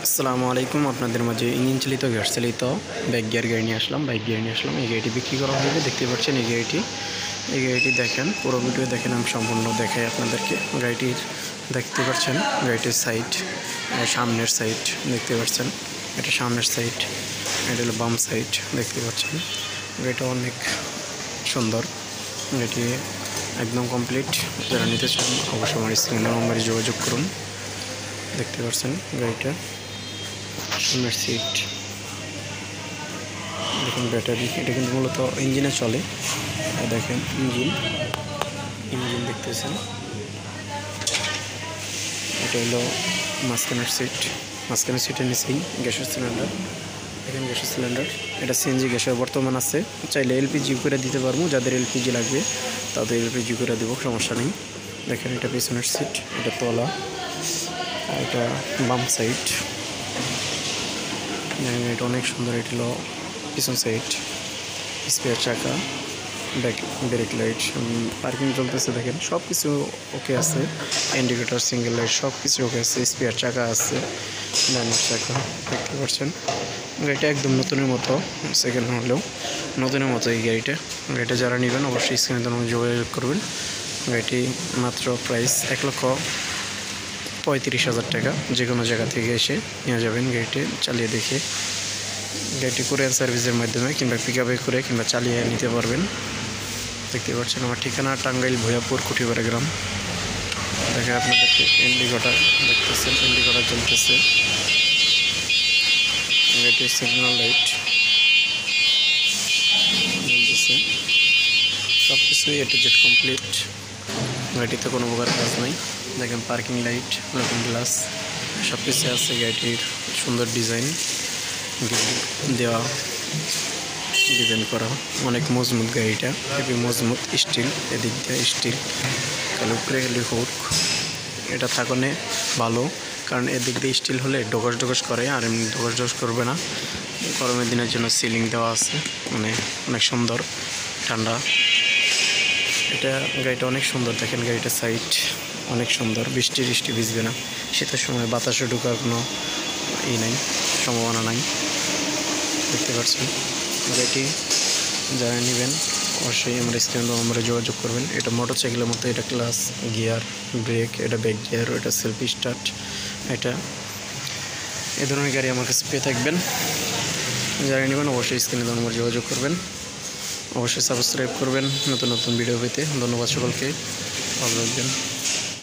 আসসালামু আলাইকুম। আপনাদের মাঝে ইঞ্জিন চালিত গ্যাস চালিত বাইক গিয়ার গাড়ি নিয়ে আসলাম। এই গাড়িটি বিক্রি করা হবে। দেখতে পাচ্ছেন এই গাড়িটি দেখেন, পুরো ভিডিও দেখেন, আমি সম্পূর্ণ দেখাই আপনাদেরকে। গাড়িটির দেখতে পাচ্ছেন, গাড়িটির সাইড, সামনের সাইড দেখতে পাচ্ছেন, এটা সামনের সাইড, এটা হলো বাম সাইড দেখতে পাচ্ছেন। গাড়িটা অনেক সুন্দর, গাড়িটি একদম কমপ্লিট। যারা নিতে চান অবশ্যই আমার স্ক্রিনের নম্বরে যোগাযোগ করুন। দেখতে পাচ্ছেন গাড়িটা সামনের সিট, দেখুন ব্যাটারি, এটা কিন্তু মূলত ইঞ্জিনে চলে। দেখেন ইঞ্জিন দেখতেছেন। এটা হলো মাঝখানের সিটের নিচেই গ্যাসের সিলিন্ডার। দেখেন গ্যাসের সিলিন্ডার, এটা সিএনজি গ্যাসের বর্তমান আছে। চাইলে এলপিজি করে দিতে পারবো, যাদের এলপিজি লাগবে তাদের এলপিজি করে দেবো, সমস্যা নেই। দেখেন এটা পিছনের সিট, এটা তলা, এটা বাম সাইড। এটা অনেক সুন্দর। এটা হলো পিছন সাইড, স্পেয়ার চাকা, ব্রেক লাইট, পার্কিং চলতেছে। দেখেন সব কিছু ওকে আছে, ইন্ডিকেটর, সিঙ্গেল লাইট সব কিছু ওকে আছে। স্পেয়ার চাকা আছে, ডাইনার চাকা দেখতে পাচ্ছেন। গাড়িটা একদম নতুনের মতো, সেকেন্ড হলেও নতুনের মতো এই গাড়িটা যারা নেবেন অবশ্যই স্ক্রিনে যোগাযোগ করবেন। গাড়িটি মাত্র প্রাইস 1,35,000 টাকা। যে কোনো জায়গা থেকে এসে নিয়ে যাবেন। গাড়িটি চালিয়ে দেখে, গাড়িটি কুরিয়ার সার্ভিসের মাধ্যমে কিংবা পিকআপে করে কিংবা চালিয়ে নিতে পারবেন। দেখতে পাচ্ছেন আমার ঠিকানা টাঙ্গাইল ভৈয়াপুর কুঠিপাড়া গ্রাম। দেখেন আপনাদেরকে ইন্ডিকেটর দেখতেছেন, ইন্ডিকেটর জ্বলতেছে। গাড়িটির সিগন্যাল লাইট জ্বলতেছে, সব কিছুই এ টু জেড কমপ্লিট। গাড়িতে কোনো প্রকার কাজ নাই। দেখেন পার্কিং লাইট, লুকিং গ্লাস সব কিছু আছে। গাড়িটির সুন্দর ডিজাইন দেওয়া, ডিজাইন করা, অনেক মজবুত গাড়িটা, হেভি মজবুত। স্টিল, এদিক দিয়ে স্টিল, কালো উপরে হুক। এটা থাকনে ভালো, কারণ এদিক দিয়ে স্টিল হলে ডগস করে, আর এমনি ডগস করবে না। গরমের দিনের জন্য সিলিং দেওয়া আছে, মানে অনেক সুন্দর, ঠান্ডা। এটা গাড়িটা অনেক সুন্দর। দেখেন গাড়িটার সাইড অনেক সুন্দর, বৃষ্টি ভিজবে না। শীতের সময় বাতাসে ঢোকার কোনো নাই, সম্ভাবনা নাই। দেখতে পাচ্ছেন গাড়িটি যারা নেবেন অবশ্যই আমরা স্ক্রিনে আমরা যোগাযোগ করবেন। এটা মোটরসাইকেলের মতো, এটা ক্লাস, গিয়ার, ব্রেক, এটা ব্যাক গিয়ার, এটা সেলফ স্টার্ট। এটা এ ধরনের গাড়ি আমার কাছে পেয়ে থাকবেন। যারা নেবেন অবশ্যই স্ক্রিনে নম্বর যোগাযোগ করবেন। অবশ্যই সাবস্ক্রাইব করবেন নতুন ভিডিও পেতে। ধন্যবাদ সকলকে, ভালো থাকবেন।